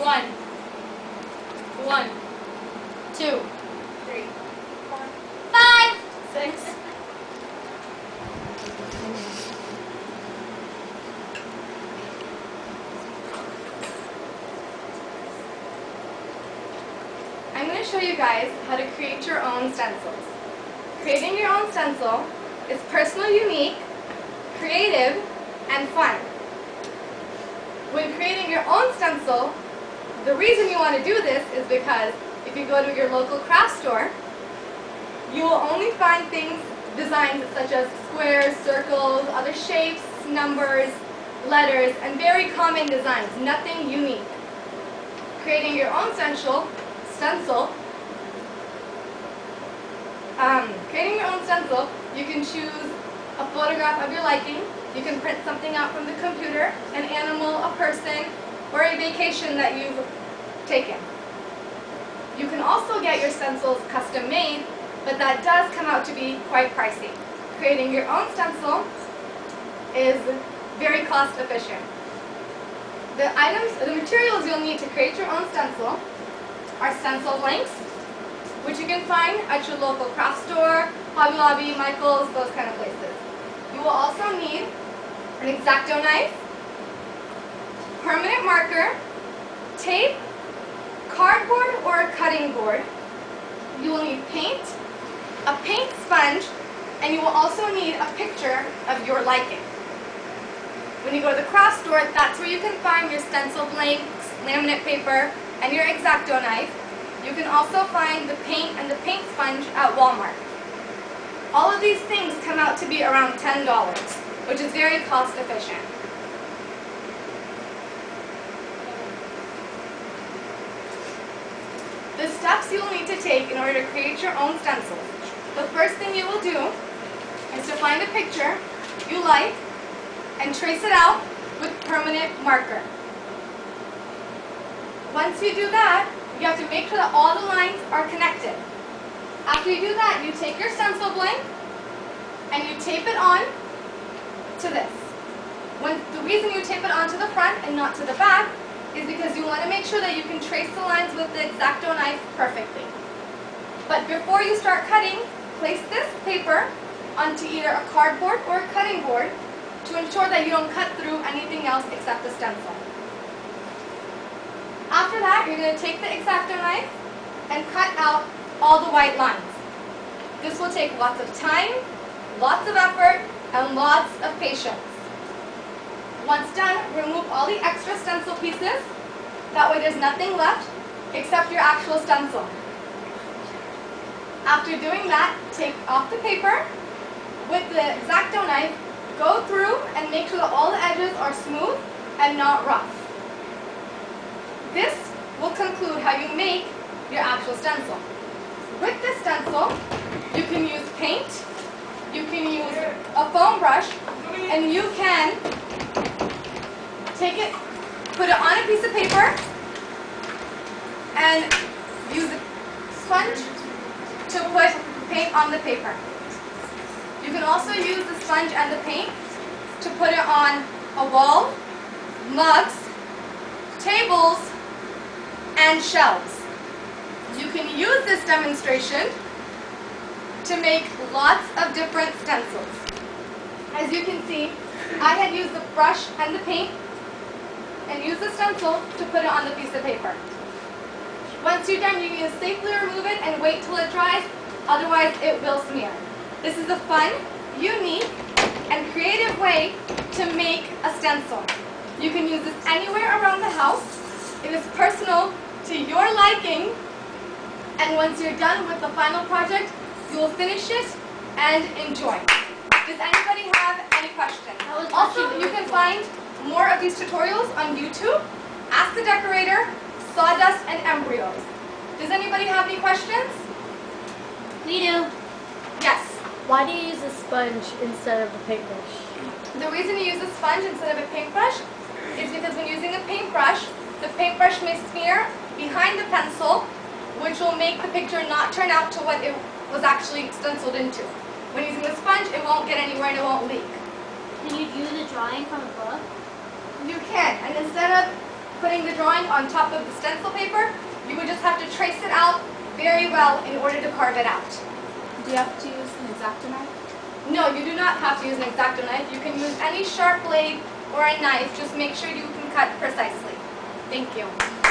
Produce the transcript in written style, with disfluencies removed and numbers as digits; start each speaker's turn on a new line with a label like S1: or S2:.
S1: 1, 1, 2,
S2: 3, 4,
S1: 5, 6. I'm going to show you guys how to create your own stencils. Creating your own stencil is personal, unique, creative, and fun. When creating your own stencil, the reason you want to do this is because if you go to your local craft store, you will only find things, designs such as squares, circles, other shapes, numbers, letters, and very common designs, nothing unique. Creating your own stencil, you can choose a photograph of your liking. You can print something out from the computer, an animal, a person, or a vacation that you've taken. You can also get your stencils custom made, but that does come out to be quite pricey. Creating your own stencil is very cost efficient. The materials you'll need to create your own stencil are stencil blanks, which you can find at your local craft store, Hobby Lobby, Michael's, those kind of places. You will also need an X-Acto knife, permanent marker, tape, cardboard or a cutting board. You will need paint, a paint sponge, and you will also need a picture of your liking. When you go to the craft store, that's where you can find your stencil blanks, laminate paper, and your X-Acto knife. You can also find the paint and the paint sponge at Walmart. All of these things come out to be around $10, which is very cost efficient. The steps you will need to take in order to create your own stencils. The first thing you will do is to find a picture you like and trace it out with permanent marker. Once you do that, you have to make sure that all the lines are connected. After you do that, you take your stencil blank and you tape it on to this. The reason you tape it onto the front and not to the back is because you want to make sure that you can trace the lines with the X-Acto knife perfectly. But before you start cutting, place this paper onto either a cardboard or a cutting board to ensure that you don't cut through anything else except the stencil. After that, you're going to take the X-Acto knife and cut out all the white lines. This will take lots of time, lots of effort, and lots of patience. Once done, remove all the extra stencil pieces. That way there's nothing left except your actual stencil. After doing that, take off the paper with the X-Acto knife, go through and make sure that all the edges are smooth and not rough. This will conclude how you make your actual stencil. With this stencil, you can use paint, you can use a foam brush, and you can take it, put it on a piece of paper, and use a sponge to put paint on the paper. You can also use the sponge and the paint to put it on a wall, mugs, tables, and shelves. You can use this demonstration to make lots of different stencils. As you can see, I had used the brush and the paint and used the stencil to put it on the piece of paper. Once you're done, you can safely remove it and wait till it dries, otherwise it will smear. This is a fun, unique, and creative way to make a stencil. You can use this anywhere around the house. It is personal to your liking, and once you're done with the final project, you will finish it and enjoy. Does anybody have any questions? Also, you can find more of these tutorials on YouTube. Ask the Decorator, Sawdust, and Embryos. Does anybody have any questions? We do.
S2: Yes.
S1: Why do you use a sponge instead of a paintbrush?
S2: The reason you use a sponge instead of a paintbrush is because when using a paintbrush, the paintbrush may smear behind the pencil, which will make the picture not turn out to what it was actually stenciled into. When using a sponge, it won't get anywhere and it won't leak.
S1: Can you do the drawing from a book?
S2: You can, and instead of
S1: putting the drawing on top of the stencil paper, you would just have to trace it out very well in order to carve it out.
S3: Do you have to use an X-Acto knife?
S1: No, you do not have to use an X-Acto knife. You can use any sharp blade or a knife. Just make sure you can cut precisely. Thank you.